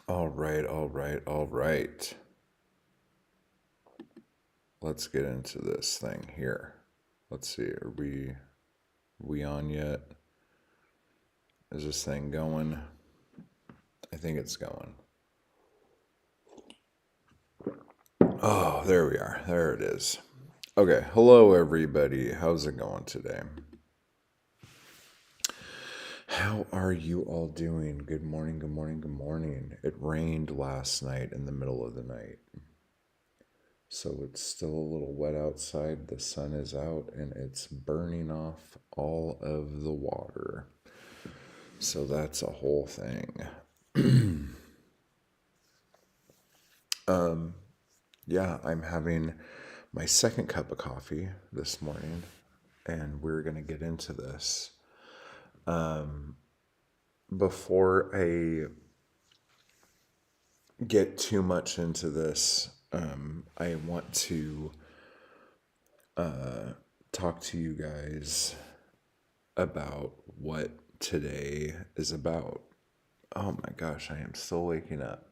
All right, all right, all right. Let's get into this thing here. Let's see. Are we on yet? Is this thing going? I think it's going. Oh, there we are. There it is. Okay. Hello, everybody. How's it going today? How are you all doing? Good morning, good morning, good morning. It rained last night in the middle of the night. So it's still a little wet outside. The sun is out and it's burning off all of the water. So that's a whole thing. Yeah, I'm having my second cup of coffee this morning and we're going to get into this. Before I get too much into this, I want to talk to you guys about what today is about. Oh my gosh, I am still waking up.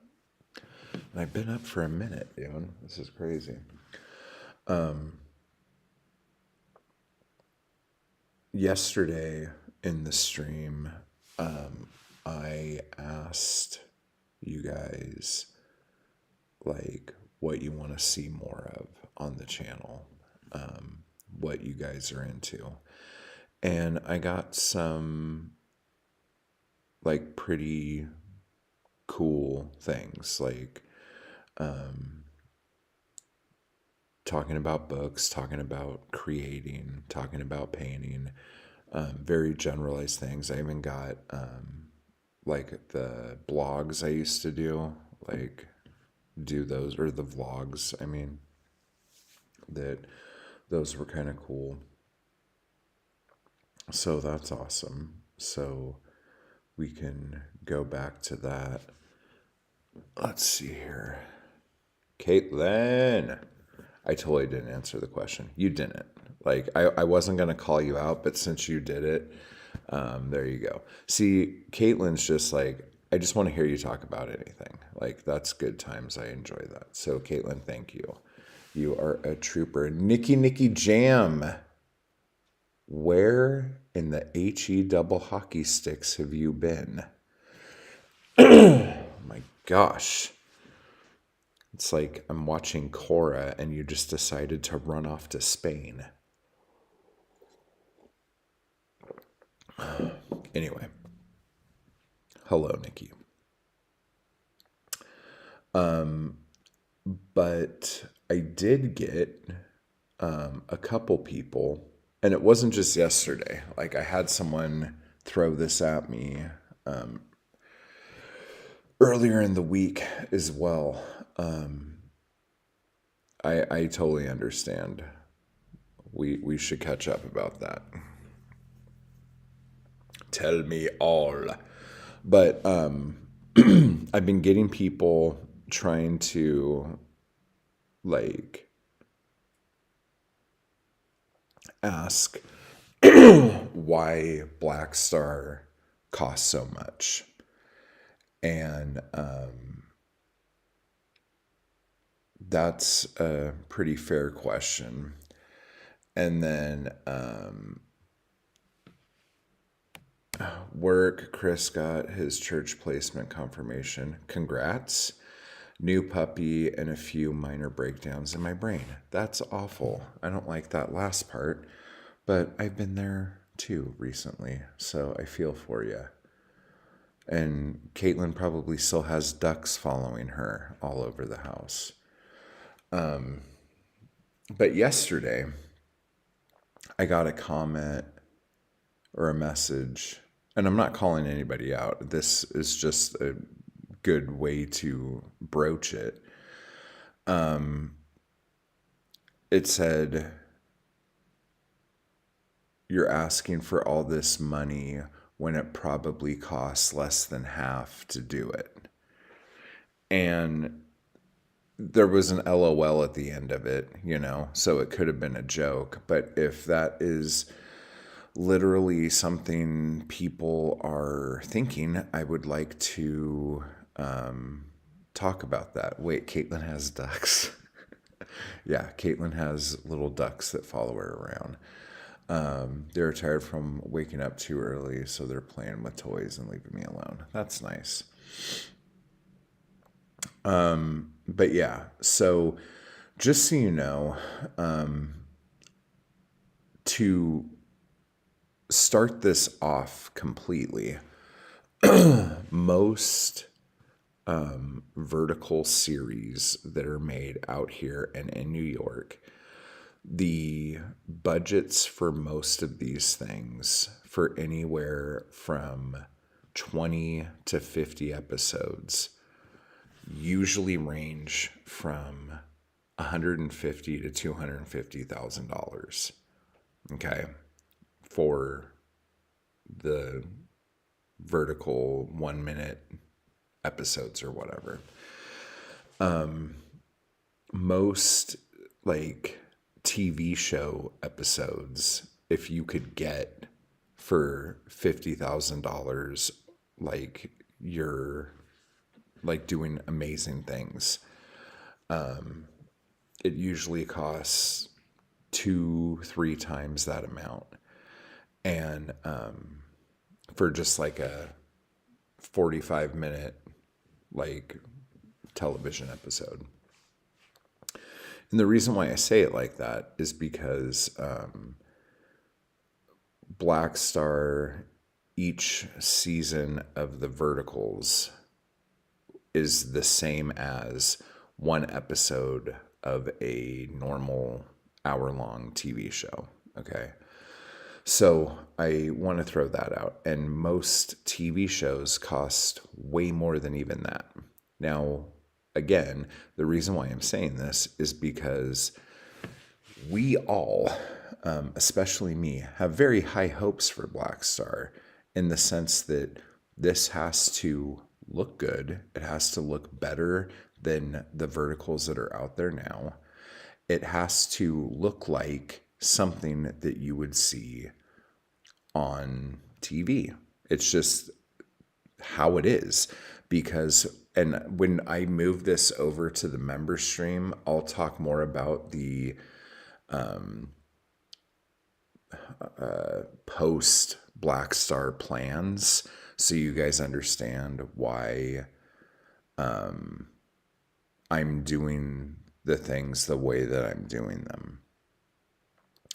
And I've been up for a minute, dude. This is crazy. Yesterday in the stream, I asked you guys like what you want to see more of on the channel, what you guys are into. And I got some like pretty cool things like talking about books, talking about creating, talking about painting, very generalized things. I even got like the blogs I used to do, like do those, or the vlogs, I mean, that those were kind of cool. So that's awesome. So we can go back to that. Let's see here. Caitlin. I totally didn't answer the question. You didn't. Like, I wasn't going to call you out, but since you did it, there you go. See, Caitlin's just like, I just want to hear you talk about anything. Like, that's good times. I enjoy that. So, Caitlin, thank you. You are a trooper. Nikki Jam. Where in the HE double hockey sticks have you been? Oh my gosh. It's like I'm watching Cora and you just decided to run off to Spain. Anyway, hello, Nikki. But I did get a couple people, and it wasn't just yesterday. Like, I had someone throw this at me earlier in the week as well. I totally understand. We should catch up about that. Tell me all. But I've been getting people trying to like ask why Black Star costs so much. And that's a pretty fair question. And then work, Chris got his church placement confirmation. Congrats. New puppy and a few minor breakdowns in my brain. That's awful. I don't like that last part, but I've been there too recently, so I feel for you. And Caitlin probably still has ducks following her all over the house. But yesterday, I got a comment or a message, and I'm not calling anybody out. This is just a good way to broach it. It said, "You're asking for all this money when it probably costs less than half to do it." And there was an LOL at the end of it, so it could have been a joke. But if that is literally something people are thinking, I would like to talk about that. Wait, Caitlin has ducks. Yeah, Caitlin has little ducks that follow her around. They're tired from waking up too early, so they're playing with toys and leaving me alone. That's nice. But yeah, so just so you know, to start this off completely, most vertical series that are made out here and in New York, the budgets for most of these things for anywhere from 20 to 50 episodes usually range from 150 to $250,000. Okay, for the vertical 1 minute episodes or whatever. Most like TV show episodes, if you could get for $50,000, like you're like doing amazing things. It usually costs 2-3 times that amount. And for just like a 45-minute like television episode. And the reason why I say it like that is because Black Star, each season of the verticals is the same as one episode of a normal hour-long TV show. Okay. So I want to throw that out. And most TV shows cost way more than even that. Now, again, the reason why I'm saying this is because we all, especially me, have very high hopes for Black Star in the sense that this has to look good. It has to look better than the verticals that are out there now. It has to look like something that you would see on TV. It's just how it is. Because, and when I move this over to the member stream, I'll talk more about the post Black Star plans, so you guys understand why I'm doing the things the way that I'm doing them,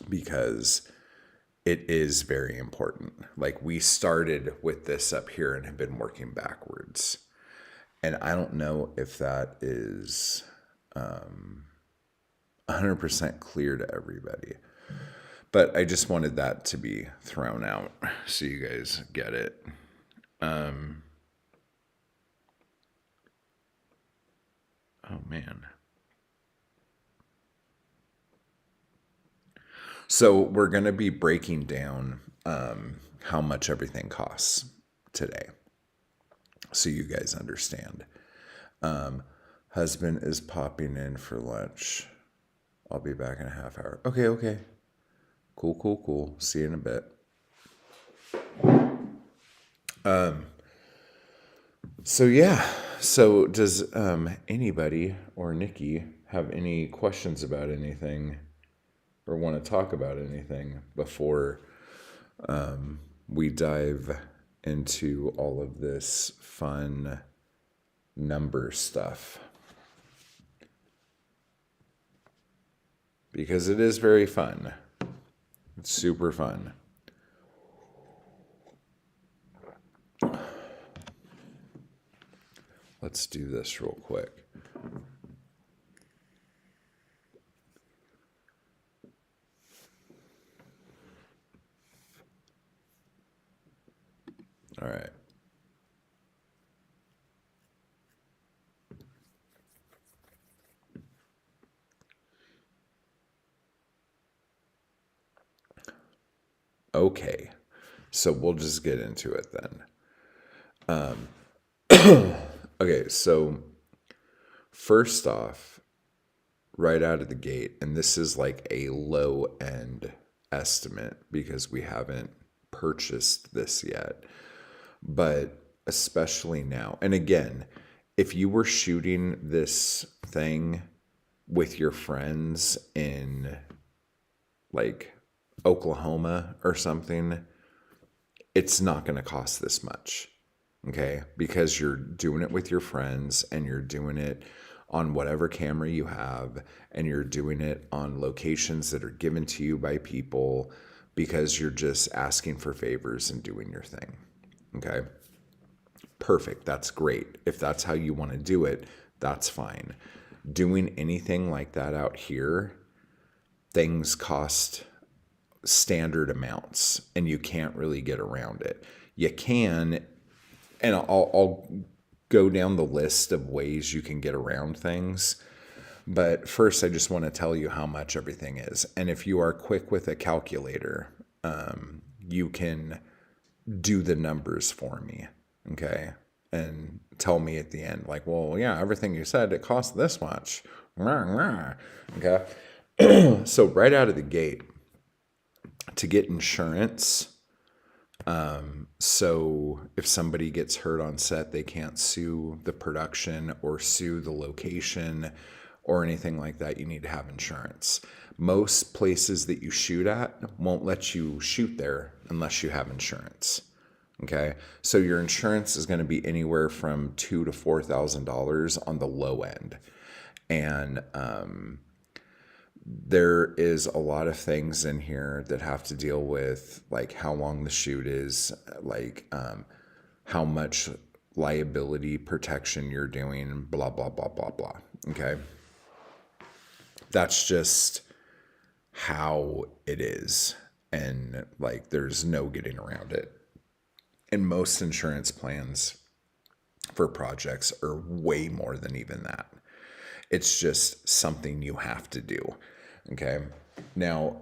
because it is very important. Like, we started with this up here and have been working backwards. And I don't know if that is 100% clear to everybody. But I just wanted that to be thrown out so you guys get it. Oh, man. So we're going to be breaking down how much everything costs today, so you guys understand. Husband is popping in for lunch. I'll be back in a half hour. Okay. Cool. See you in a bit. So yeah. So does anybody or Nikki have any questions about anything or want to talk about anything before we dive into all of this fun number stuff? Because it is very fun. It's super fun. Let's do this real quick. All right. Okay. So we'll just get into it then. Okay, so first off, right out of the gate, and this is like a low end estimate because we haven't purchased this yet, but especially now, and again, if you were shooting this thing with your friends in like Oklahoma or something, it's not going to cost this much. Okay. Because you're doing it with your friends and you're doing it on whatever camera you have, and you're doing it on locations that are given to you by people because you're just asking for favors and doing your thing. Okay. Perfect. That's great. If that's how you want to do it, that's fine. Doing anything like that out here, things cost standard amounts and you can't really get around it. You can, and I'll go down the list of ways you can get around things. But first, I just want to tell you how much everything is. And if you are quick with a calculator, you can do the numbers for me. Okay. And tell me at the end, like, well, yeah, everything you said, it costs this much. Okay. So right out of the gate, to get insurance, so if somebody gets hurt on set, they can't sue the production or sue the location or anything like that. You need to have insurance. Most places that you shoot at won't let you shoot there unless you have insurance. Okay, so your insurance is going to be anywhere from $2,000 to $4,000 on the low end, and there is a lot of things in here that have to deal with like how long the shoot is, like how much liability protection you're doing, blah blah blah blah blah. Okay, that's just how it is, and like there's no getting around it. And most insurance plans for projects are way more than even that. It's just something you have to do. Okay. Now,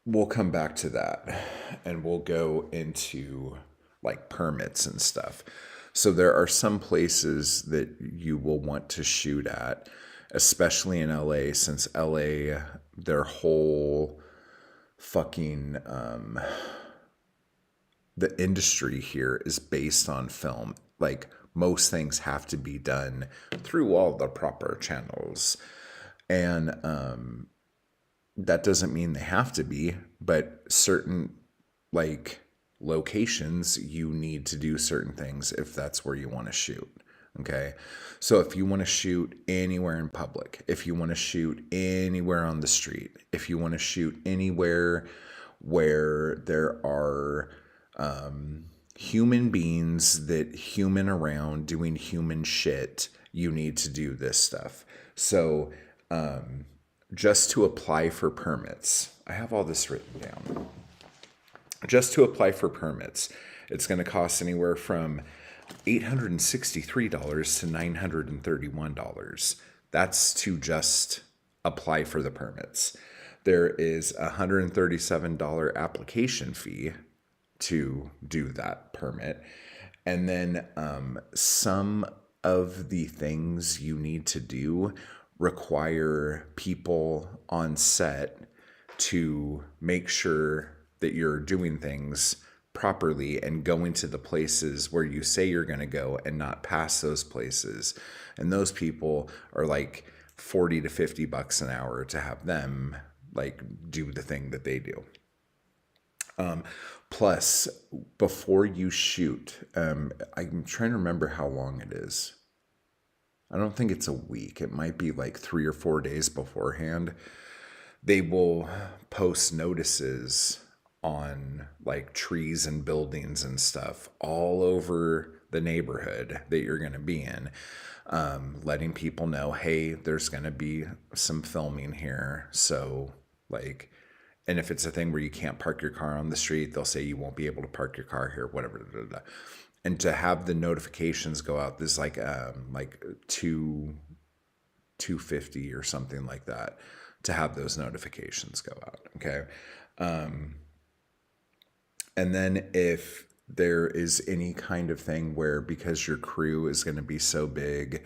we'll come back to that and we'll go into like permits and stuff. So there are some places that you will want to shoot at, especially in LA, since LA, their whole fucking the industry here is based on film. Like most things have to be done through all the proper channels, and that doesn't mean they have to be, but certain like locations you need to do certain things if that's where you want to shoot. Okay. So if you want to shoot anywhere in public, if you want to shoot anywhere on the street, if you want to shoot anywhere where there are human beings that human around doing human shit, you need to do this stuff. So just to apply for permits, I have all this written down. Just to apply for permits, it's going to cost anywhere from $863 to $931. That's to just apply for the permits. There is a $137 application fee to do that permit. And then some of the things you need to do require people on set to make sure that you're doing things properly and going to the places where you say you're going to go and not pass those places. And those people are like $40 to $50 an hour to have them like do the thing that they do. Plus, before you shoot, I'm trying to remember how long it is. I don't think it's a week. It might be like 3 or 4 days beforehand. They will post notices on like trees and buildings and stuff all over the neighborhood that you're going to be in, letting people know, hey, there's going to be some filming here. So like, and if it's a thing where you can't park your car on the street, they'll say you won't be able to park your car here, whatever. Blah, blah, blah. And to have the notifications go out, this is like $250 or something like that, to have those notifications go out. Okay. And then if there is any kind of thing where, because your crew is going to be so big,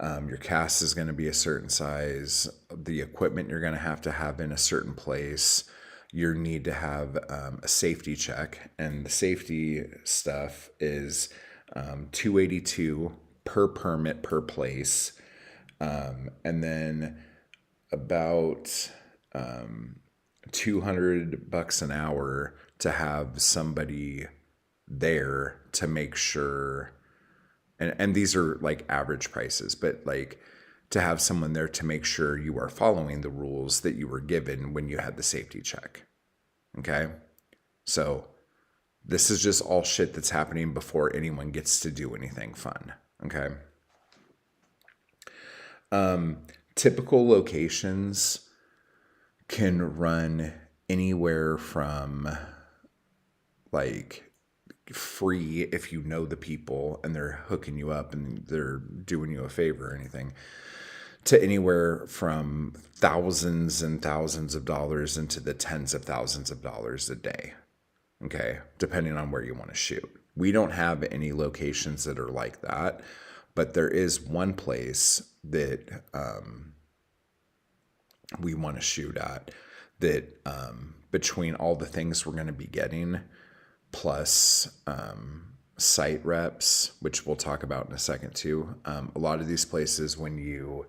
your cast is going to be a certain size, the equipment you're going to have in a certain place, you need to have a safety check, and the safety stuff is $282 per permit per place, and then about $200 an hour to have somebody there to make sure, and these are like average prices, but like to have someone there to make sure you are following the rules that you were given when you had the safety check. Okay? So this is just all shit that's happening before anyone gets to do anything fun. Okay? Typical locations can run anywhere from like free if you know the people and they're hooking you up and they're doing you a favor or anything, to anywhere from thousands and thousands of dollars into the tens of thousands of dollars a day. Okay, depending on where you want to shoot. We don't have any locations that are like that, but there is one place that we want to shoot at that between all the things we're going to be getting, plus site reps, which we'll talk about in a second too. A lot of these places, when you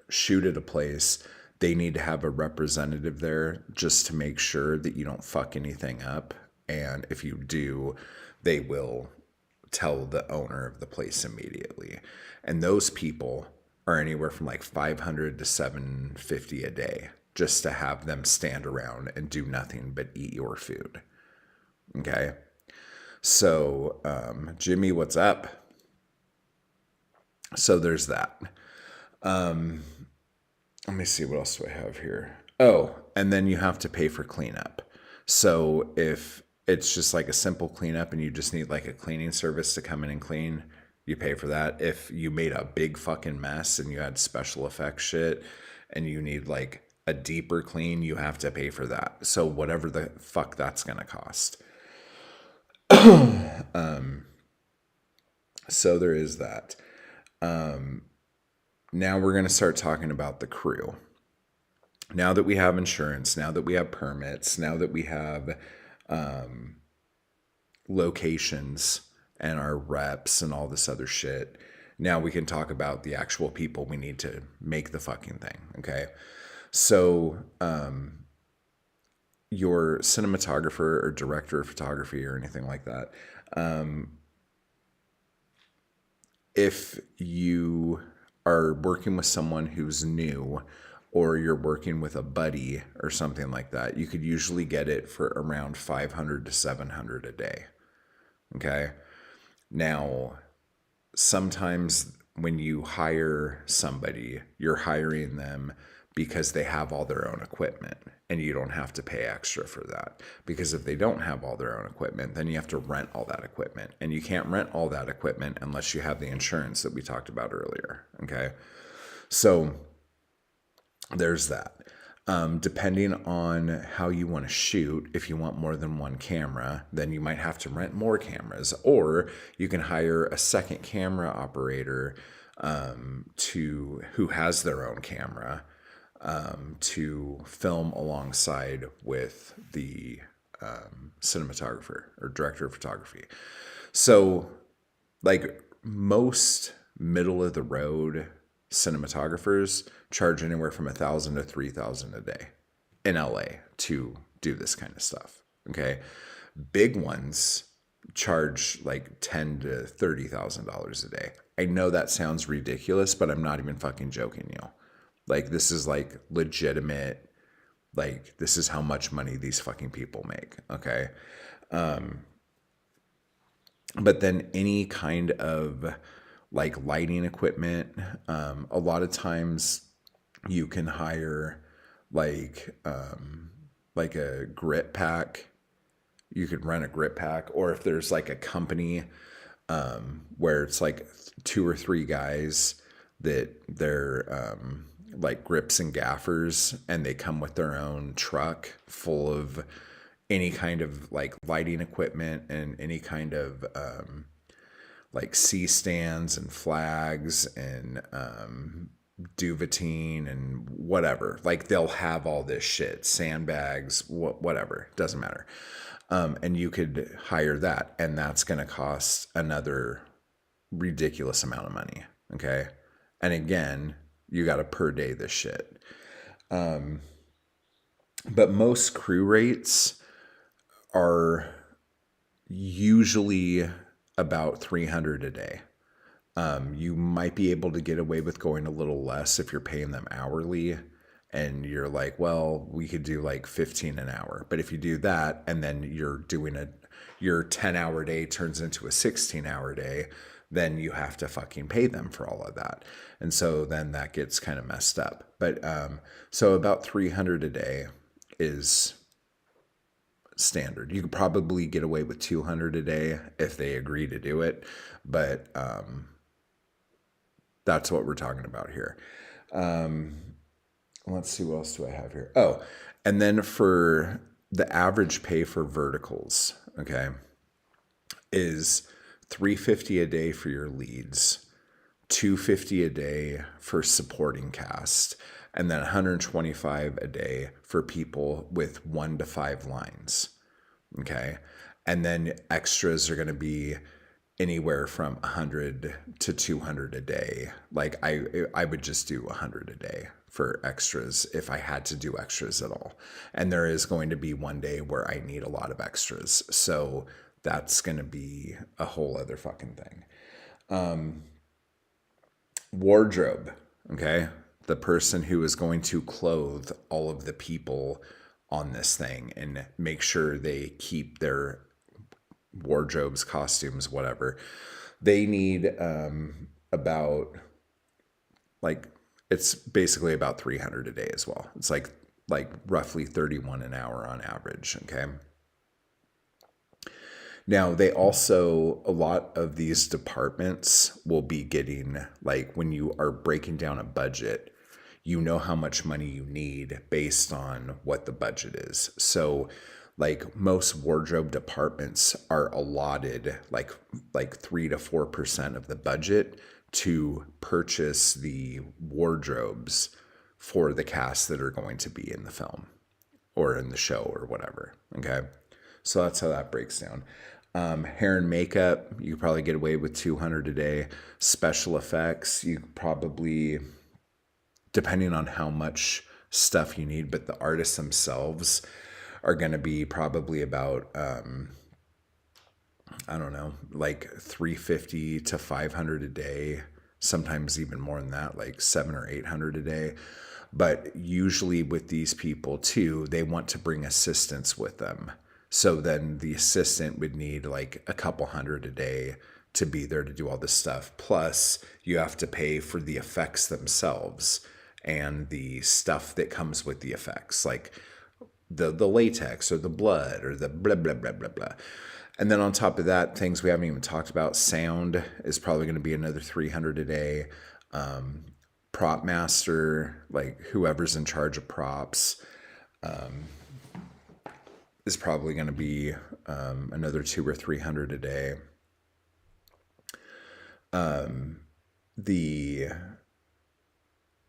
shoot at a place, they need to have a representative there just to make sure that you don't fuck anything up. And if you do, they will tell the owner of the place immediately. And those people are anywhere from like $500 to $750 a day just to have them stand around and do nothing but eat your food. Okay. So, Jimmy, what's up? So there's that. Let me see, what else do I have here? Oh, and then you have to pay for cleanup. So if it's just like a simple cleanup and you just need like a cleaning service to come in and clean, you pay for that. If you made a big fucking mess and you had special effects shit and you need like a deeper clean, you have to pay for that. So whatever the fuck that's going to cost. So there is that. Now we're going to start talking about the crew. Now that we have insurance, now that we have permits, now that we have locations and our reps and all this other shit, now we can talk about the actual people we need to make the fucking thing. Okay. So your cinematographer or director of photography or anything like that, if you are working with someone who's new, or you're working with a buddy or something like that, you could usually get it for around $500 to $700 a day. Okay. Now, sometimes when you hire somebody, you're hiring them because they have all their own equipment and you don't have to pay extra for that. Because if they don't have all their own equipment, then you have to rent all that equipment, and you can't rent all that equipment unless you have the insurance that we talked about earlier. Okay. So there's that. Depending on how you want to shoot, if you want more than one camera, then you might have to rent more cameras, or you can hire a second camera operator who has their own camera to film alongside with the cinematographer or director of photography. So like most middle of the road cinematographers charge anywhere from $1,000 to $3,000 a day in LA to do this kind of stuff. Okay. Big ones charge like $10,000 to $30,000 a day. I know that sounds ridiculous, but I'm not even fucking joking you. Like, this is like legitimate, like this is how much money these fucking people make. Okay. But then any kind of like lighting equipment, a lot of times you can hire like a grip pack. You could rent a grip pack, or if there's like a company where it's like 2 or 3 guys that they're like grips and gaffers, and they come with their own truck full of any kind of like lighting equipment and any kind of like C stands and flags and duvetine and whatever. Like they'll have all this shit, sandbags, whatever, doesn't matter. And you could hire that, and that's going to cost another ridiculous amount of money. Okay. And again, you got to per day this shit. But most crew rates are usually about 300 a day. You might be able to get away with going a little less if you're paying them hourly and you're like, well, we could do like 15 an hour. But if you do that and then you're doing your 10-hour day turns into a 16-hour day, then you have to fucking pay them for all of that. And so then that gets kind of messed up. But so about 300 a day is standard. You could probably get away with 200 a day if they agree to do it. But that's what we're talking about here. Let's see, what else do I have here? Oh, and then for the average pay for verticals, okay, is $350 a day for your leads, $250 a day for supporting cast, and then $125 a day for people with 1 to 5 lines. Okay. And then extras are going to be anywhere from 100 to 200 a day. Like I would just do 100 a day for extras if I had to do extras at all. And there is going to be one day where I need a lot of extras. So that's going to be a whole other fucking thing. Wardrobe. Okay. The person who is going to clothe all of the people on this thing and make sure they keep their wardrobes, costumes, whatever. They need about, like, it's basically about 300 a day as well. It's like roughly 31 an hour on average. Okay. Now, they also, a lot of these departments will be getting, like, when you are breaking down a budget, you know how much money you need based on what the budget is. So like most wardrobe departments are allotted like 3 to 4% of the budget to purchase the wardrobes for the cast that are going to be in the film or in the show or whatever. Okay. So that's how that breaks down. Hair and makeup, you could probably get away with 200 a day. Special effects, you probably, depending on how much stuff you need, but the artists themselves are going to be probably about, I don't know, like 350 to 500 a day, sometimes even more than that, like 700 or 800 a day. But usually with these people too, they want to bring assistants with them. So then the assistant would need like a couple hundred a day to be there to do all this stuff. Plus you have to pay for the effects themselves and the stuff that comes with the effects, like the latex or the blood or the blah, blah, blah, blah, blah. And then on top of that, things we haven't even talked about, sound is probably going to be another 300 a day. Prop master, like whoever's in charge of props, is probably going to be another 200 or 300 a day.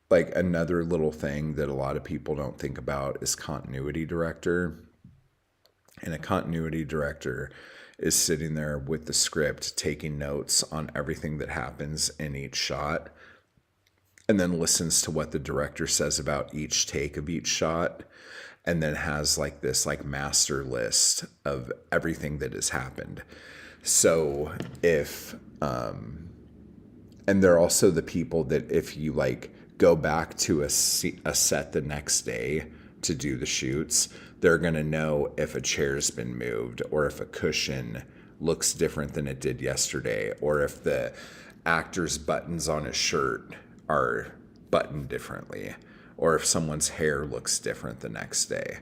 Like another little thing that a lot of people don't think about is continuity director. And a continuity director is sitting there with the script, taking notes on everything that happens in each shot, and then listens to what the director says about each take of each shot, and then has like this like master list of everything that has happened. So if, and they're also the people that if you like go back to a set the next day to do the shoots, they're going to know if a chair's been moved or if a cushion looks different than it did yesterday, or if the actor's buttons on his shirt are buttoned differently, or if someone's hair looks different the next day.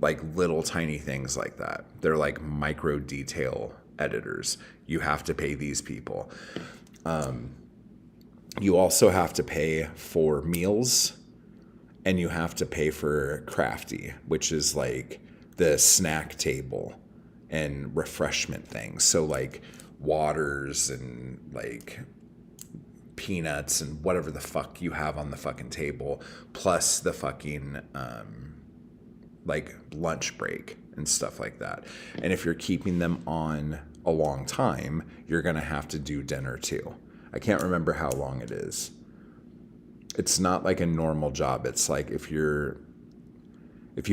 Like little tiny things like that. They're like micro detail editors. You have to pay these people. You also have to pay for meals, and you have to pay for crafty, which is like the snack table and refreshment things. So like waters and like peanuts and whatever the fuck you have on the fucking table, plus the fucking like lunch break and stuff like that. And if you're keeping them on a long time, you're gonna have to do dinner too. I can't remember how long it is. It's not like a normal job. It's like if you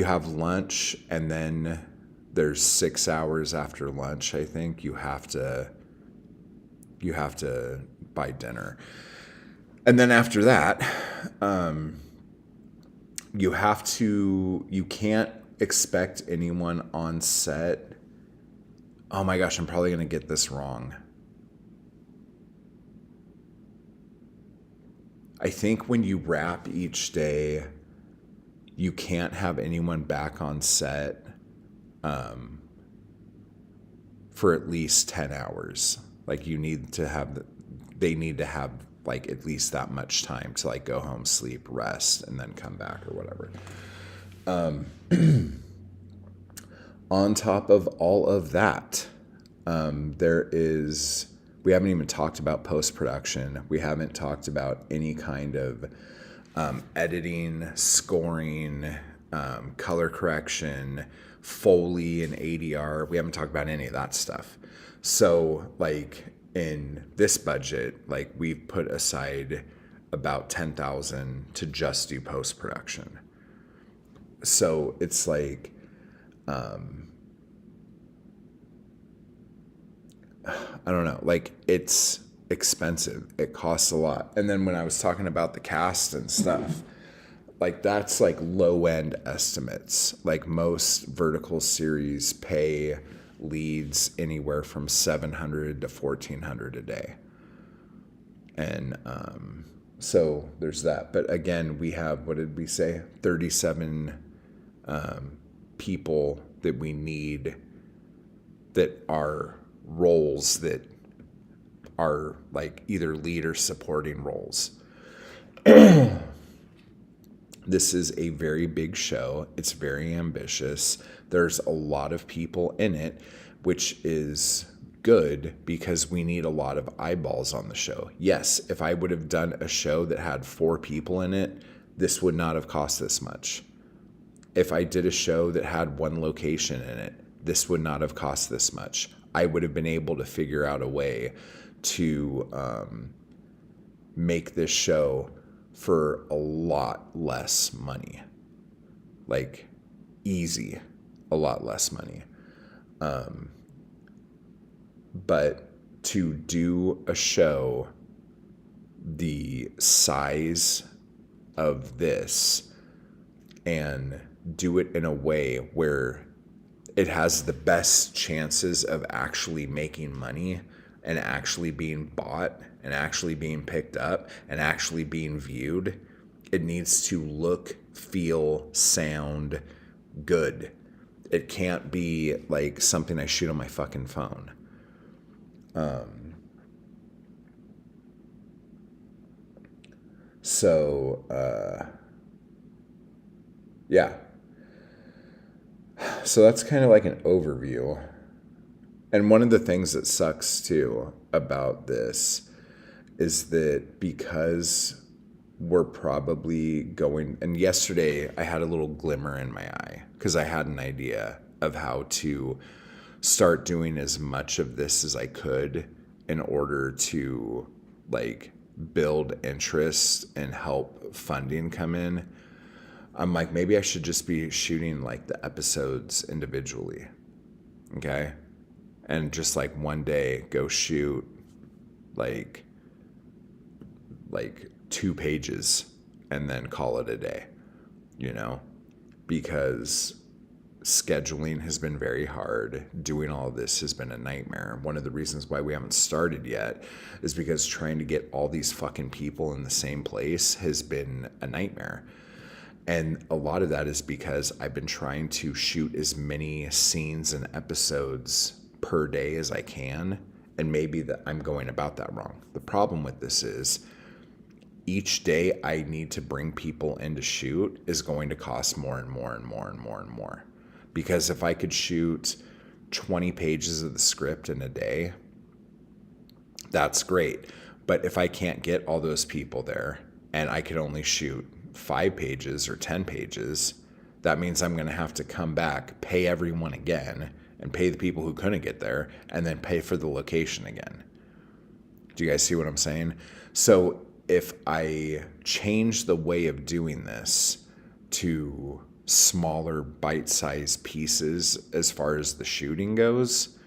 have lunch and then there's 6 hours after lunch, I think you have to buy dinner. And then after that, you can't expect anyone on set. Oh my gosh, I'm probably going to get this wrong. I think when you wrap each day, you can't have anyone back on set for at least 10 hours. Like they need to have like at least that much time to like go home, sleep, rest, and then come back or whatever. On top of all of that, we haven't even talked about post-production. We haven't talked about any kind of editing, scoring, color correction, Foley and ADR. We haven't talked about any of that stuff. So like in this budget, like we've put aside about $10,000 to just do post-production. So it's like, I don't know, like it's expensive. It costs a lot. And then when I was talking about the cast and stuff, like that's like low end estimates. Like most vertical series pay leads anywhere from $700 to $1,400 a day. And so there's that. But again, we have, what did we say? 37 people that we need that are roles that are like either lead or supporting roles. This is a very big show. It's very ambitious. There's a lot of people in it, which is good because we need a lot of eyeballs on the show. Yes, if I would have done a show that had 4 people in it, this would not have cost this much. If I did a show that had 1 location in it, this would not have cost this much. I would have been able to figure out a way to make this show for a lot less money. Like easy, a lot less money. But to do a show the size of this and do it in a way where it has the best chances of actually making money and actually being bought and actually being picked up and actually being viewed, it needs to look, feel, sound good. It can't be like something I shoot on my fucking phone. Yeah. So that's kind of like an overview. And one of the things that sucks too about this is that because we're probably going, and yesterday I had a little glimmer in my eye because I had an idea of how to start doing as much of this as I could in order to like build interest and help funding come in. I'm like, maybe I should just be shooting like the episodes individually. Okay. And just like one day go shoot like 2 pages and then call it a day, you know, because scheduling has been very hard. Doing all of this has been a nightmare. One of the reasons why we haven't started yet is because trying to get all these fucking people in the same place has been a nightmare. And a lot of that is because I've been trying to shoot as many scenes and episodes per day as I can. And maybe that I'm going about that wrong. The problem with this is each day I need to bring people in to shoot is going to cost more and more and more and more and more. Because if I could shoot 20 pages of the script in a day, that's great. But if I can't get all those people there and I could only shoot 5 pages or 10 pages, that means I'm going to have to come back, pay everyone again, and pay the people who couldn't get there, and then pay for the location again. Do you guys see what I'm saying? So if I change the way of doing this to smaller bite-sized pieces as far as the shooting goes,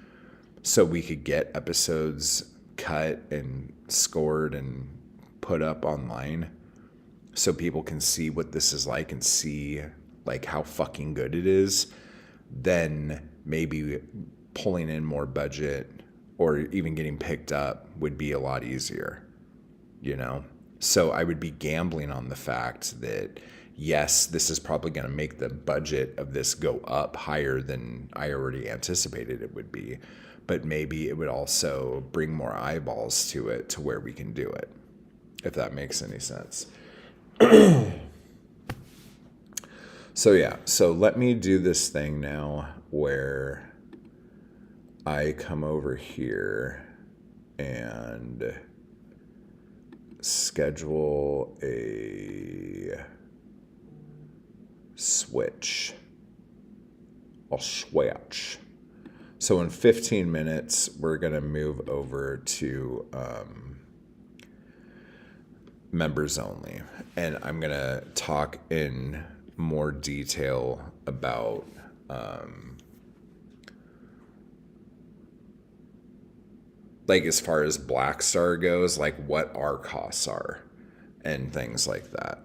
so we could get episodes cut and scored and put up online so people can see what this is like and see like how fucking good it is, then maybe pulling in more budget or even getting picked up would be a lot easier, you know? So I would be gambling on the fact that, yes, this is probably going to make the budget of this go up higher than I already anticipated it would be, but maybe it would also bring more eyeballs to it to where we can do it, if that makes any sense. So let me do this thing now where I come over here and schedule a switch. I'll switch. So in 15 minutes, we're going to move over to members only. And I'm going to talk in more detail about like as far as Black Star goes, like what our costs are and things like that.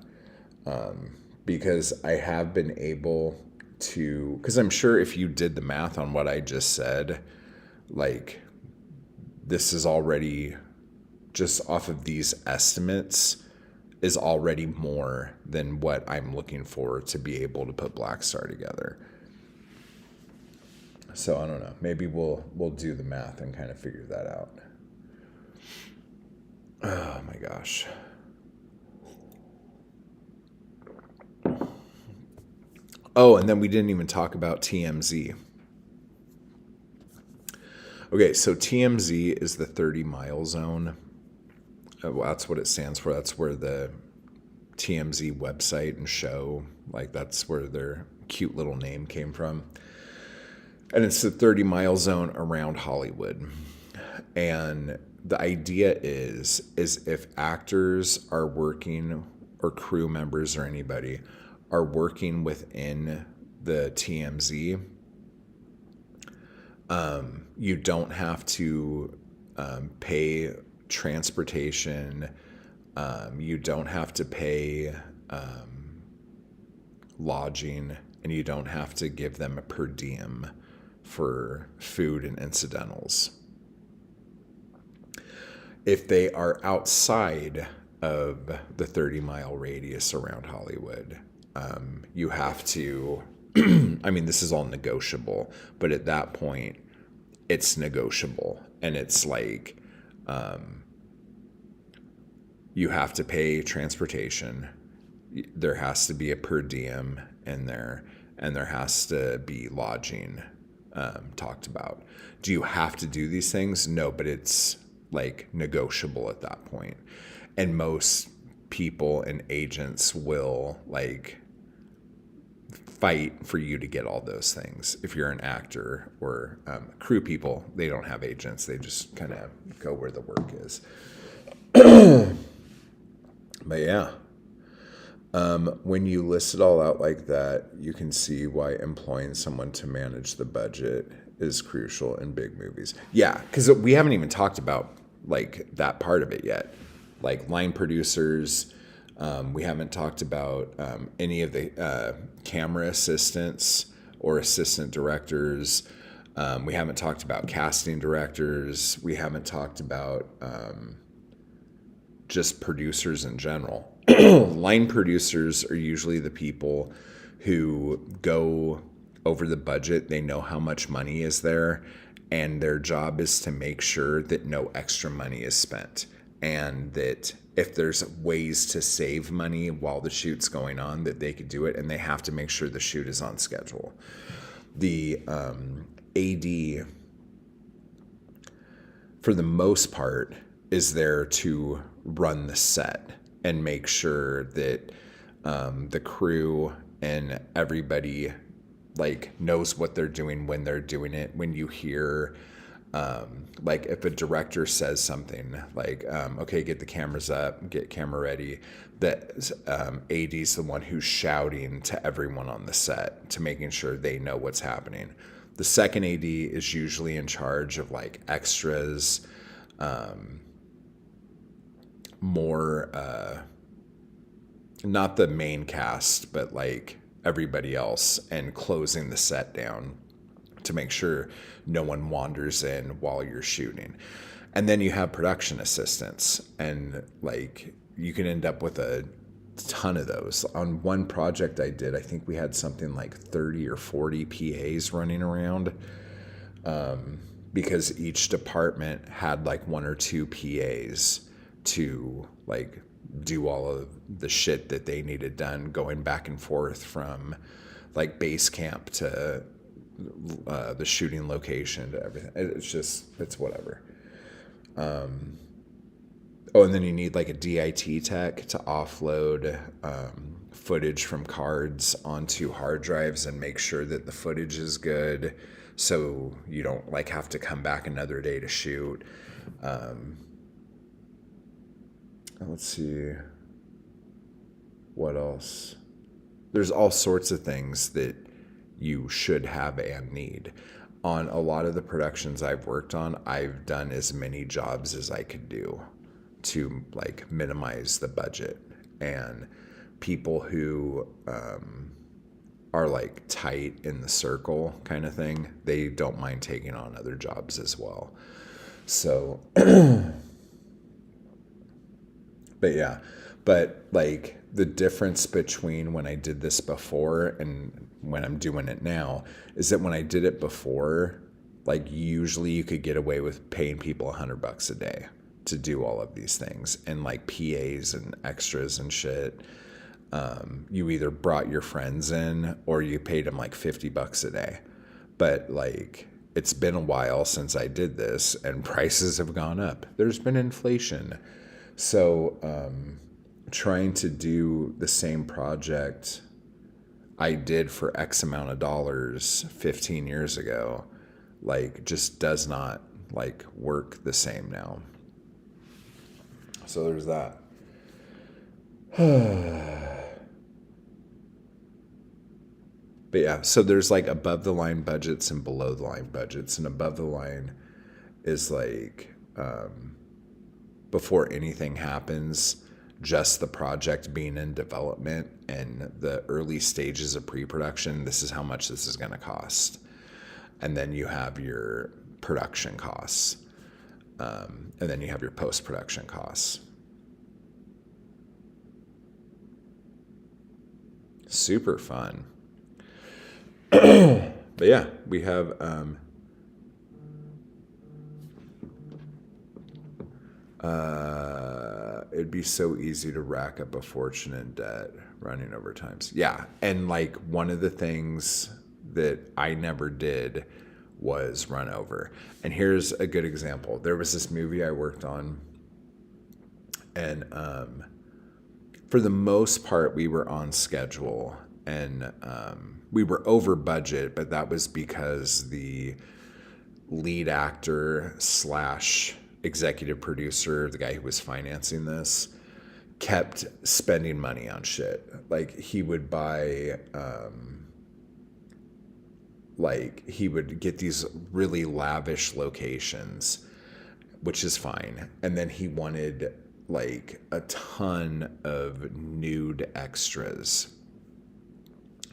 Because I have been able to, because I'm sure if you did the math on what I just said, like this is already just off of these estimates is already more than what I'm looking for to be able to put Black Star together. So I don't know. Maybe we'll do the math and kind of figure that out. Oh my gosh. Oh, and then we didn't even talk about TMZ. Okay, so TMZ is the 30-mile zone. Well, that's what it stands for. That's where the TMZ website and show, like that's where their cute little name came from. And it's the 30-mile zone around Hollywood. And the idea is if actors are working or crew members or anybody are working within the TMZ, you don't have to pay transportation. You don't have to pay lodging, and you don't have to give them a per diem for food and incidentals. If they are outside of the 30-mile radius around Hollywood, you have to, I mean, this is all negotiable, but at that point, it's negotiable. And it's like, you have to pay transportation. There has to be a per diem in there, and there has to be lodging talked about. Do you have to do these things? No, but it's like negotiable at that point. And most people and agents will like fight for you to get all those things. If you're an actor or crew people, they don't have agents. They just kind of go where the work is. But yeah, when you list it all out like that, you can see why employing someone to manage the budget is crucial in big movies. Yeah, because we haven't even talked about like that part of it yet. Like line producers, we haven't talked about any of the camera assistants or assistant directors. We haven't talked about casting directors. We haven't talked about just producers in general. Line producers are usually the people who go over the budget. They know how much money is there, and their job is to make sure that no extra money is spent, and that if there's ways to save money while the shoot's going on, that they could do it, and they have to make sure the shoot is on schedule. The AD, for the most part, is there to run the set and make sure that the crew and everybody like knows what they're doing when they're doing it. When you hear like if a director says something like, okay, get the cameras up, get camera ready, that AD's the one who's shouting to everyone on the set to making sure they know what's happening. The second AD is usually in charge of like extras, more, not the main cast, but like everybody else, and closing the set down to make sure no one wanders in while you're shooting. And then you have production assistants, and like you can end up with a ton of those. On one project I did, I think we had something like 30 or 40 PAs running around, because each department had like one or two PAs to like do all of the shit that they needed done, going back and forth from like base camp to the shooting location to everything. It's whatever. Oh, and then you need like a DIT tech to offload footage from cards onto hard drives and make sure that the footage is good, so you don't like have to come back another day to shoot. Let's see what else. There's all sorts of things that you should have and need. On a lot of the productions I've worked on, I've done as many jobs as I could do to like minimize the budget. And people who are like tight in the circle kind of thing, they don't mind taking on other jobs as well. So but like the difference between when I did this before and when I'm doing it now is that when I did it before, like usually you could get away with paying people $100 a day to do all of these things, and like PAs and extras and shit. You either brought your friends in or you paid them like $50 a day. But like it's been a while since I did this, and prices have gone up. There's been inflation. So trying to do the same project I did for X amount of dollars 15 years ago, like just does not like work the same now. So there's that. But yeah, so there's like above the line budgets and below the line budgets, and above the line is like before anything happens, just the project being in development and the early stages of pre-production, this is how much this is going to cost. And then you have your production costs, and then you have your post-production costs. Super fun. But yeah, we have it'd be so easy to rack up a fortune in debt running overtimes. Yeah, and like one of the things that I never did was run over. And here's a good example. There was this movie I worked on, and for the most part we were on schedule, and we were over budget, but that was because the lead actor slash executive producer, the guy who was financing this, kept spending money on shit. Like he would buy, like he would get these really lavish locations, which is fine. And then he wanted like a ton of nude extras.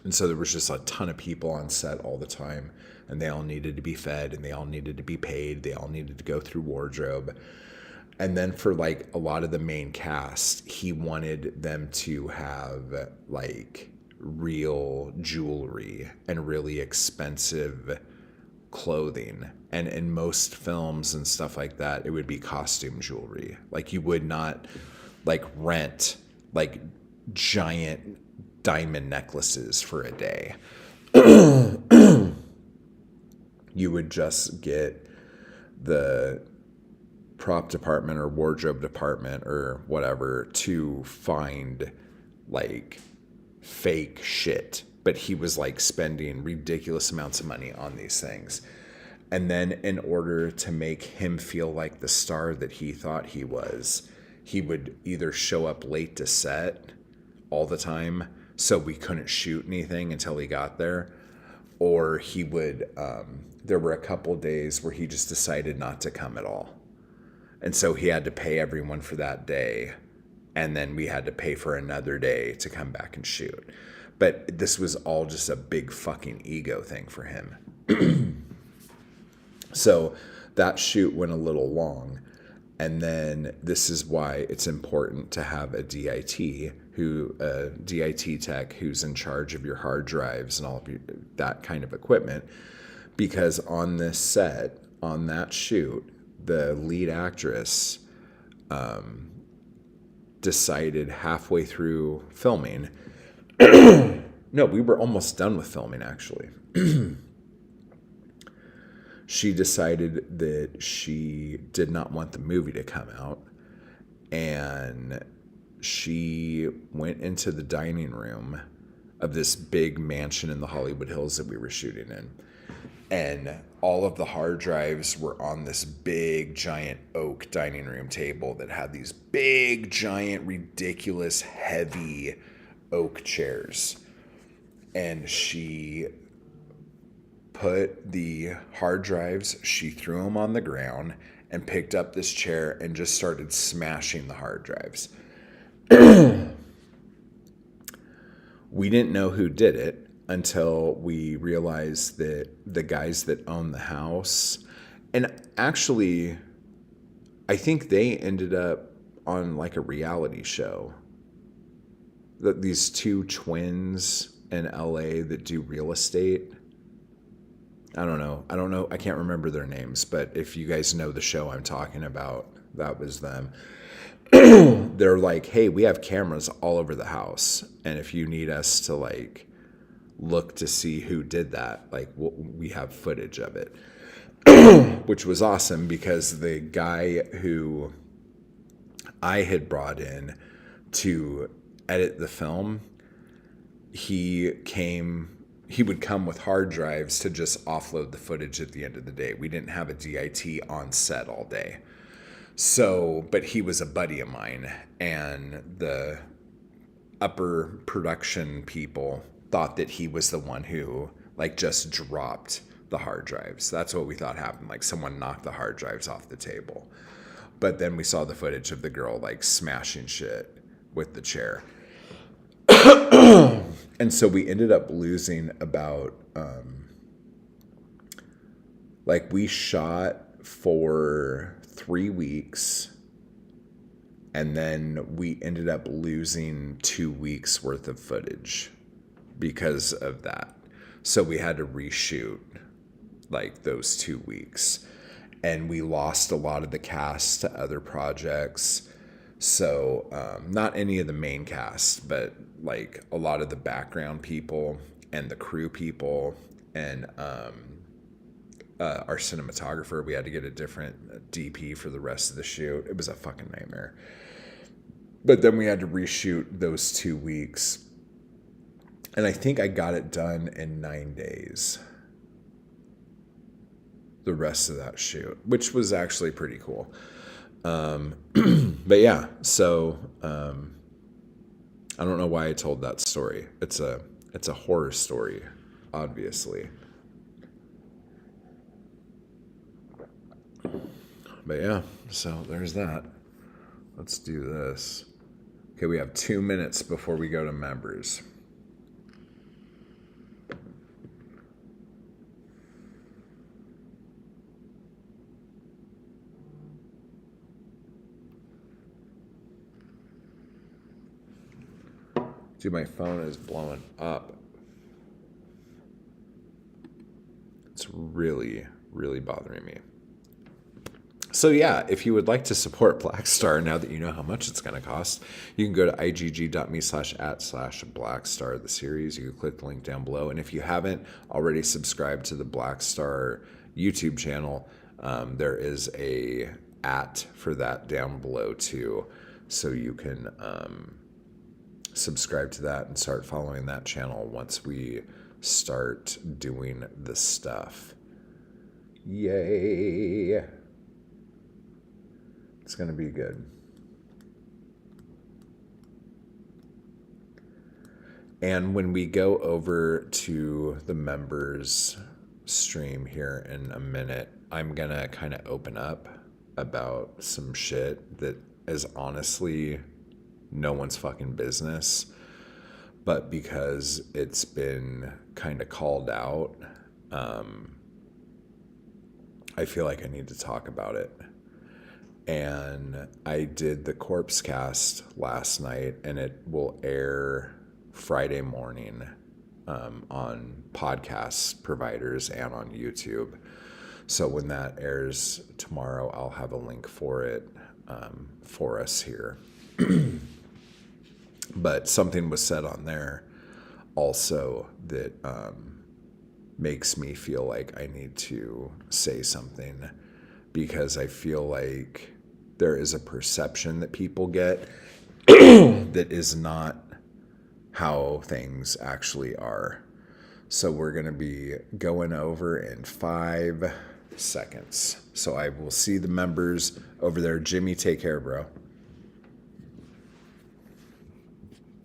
And so there was just a ton of people on set all the time, and they all needed to be fed, and they all needed to be paid. They all needed to go through wardrobe. And then for like a lot of the main cast, he wanted them to have like real jewelry and really expensive clothing. And in most films and stuff like that, it would be costume jewelry. Like you would not like rent like giant diamond necklaces for a day. You would just get the prop department or wardrobe department or whatever to find like fake shit. But he was like spending ridiculous amounts of money on these things. And then in order to make him feel like the star that he thought he was, he would either show up late to set all the time so we couldn't shoot anything until he got there, or he would, there were a couple days where he just decided not to come at all. And so he had to pay everyone for that day, and then we had to pay for another day to come back and shoot. But this was all just a big fucking ego thing for him. So that shoot went a little long. And then this is why it's important to have a DIT tech who's in charge of your hard drives and all of that kind of equipment. Because on this set, on that shoot, the lead actress decided halfway through filming. No, we were almost done with filming, actually. She decided that she did not want the movie to come out, and she went into the dining room of this big mansion in the Hollywood Hills that we were shooting in, and all of the hard drives were on this big giant oak dining room table that had these big giant ridiculous heavy oak chairs. And she put the hard drives, she threw them on the ground and picked up this chair and just started smashing the hard drives. We didn't know who did it until we realized that the guys that own the house, and actually I think they ended up on like a reality show, that these two twins in LA that do real estate. I don't know. I can't remember their names, but if you guys know the show I'm talking about, that was them. They're like, hey, we have cameras all over the house, and if you need us to like look to see who did that, like we have footage of it. Which was awesome, because the guy who I had brought in to edit the film, he would come with hard drives to just offload the footage at the end of the day. We didn't have a DIT on set all day. So, but he was a buddy of mine, and the upper production people thought that he was the one who like just dropped the hard drives. That's what we thought happened. Like someone knocked the hard drives off the table. But then we saw the footage of the girl like smashing shit with the chair. And so we ended up losing about, we shot for 3 weeks, and then we ended up losing 2 weeks worth of footage because of that. So we had to reshoot like those 2 weeks, and we lost a lot of the cast to other projects. So not any of the main cast, but like a lot of the background people and the crew people, and our cinematographer, we had to get a different DP for the rest of the shoot. It was a fucking nightmare. But then we had to reshoot those 2 weeks. And I think I got it done in 9 days. The rest of that shoot, which was actually pretty cool. But yeah, so I don't know why I told that story. It's a horror story, obviously. But yeah, so there's that. Let's do this. Okay, we have 2 minutes before we go to members. Dude, my phone is blowing up. It's really, really bothering me. So yeah, if you would like to support Black Star, now that you know how much it's going to cost, you can go to igg.me/@/Blackstar, the series. You can click the link down below. And if you haven't already subscribed to the Black Star YouTube channel, there is a @ for that down below too, so you can subscribe to that and start following that channel once we start doing the stuff. Yay! It's going to be good. And when we go over to the members stream here in a minute, I'm going to kind of open up about some shit that is honestly no one's fucking business. But because it's been kind of called out, I feel like I need to talk about it. And I did the Corpse Cast last night, and it will air Friday morning on podcast providers and on YouTube. So when that airs tomorrow, I'll have a link for it for us here. But something was said on there also that makes me feel like I need to say something, because I feel like there is a perception that people get that is not how things actually are. So we're going to be going over in 5 seconds. So I will see the members over there. Jimmy, take care, bro.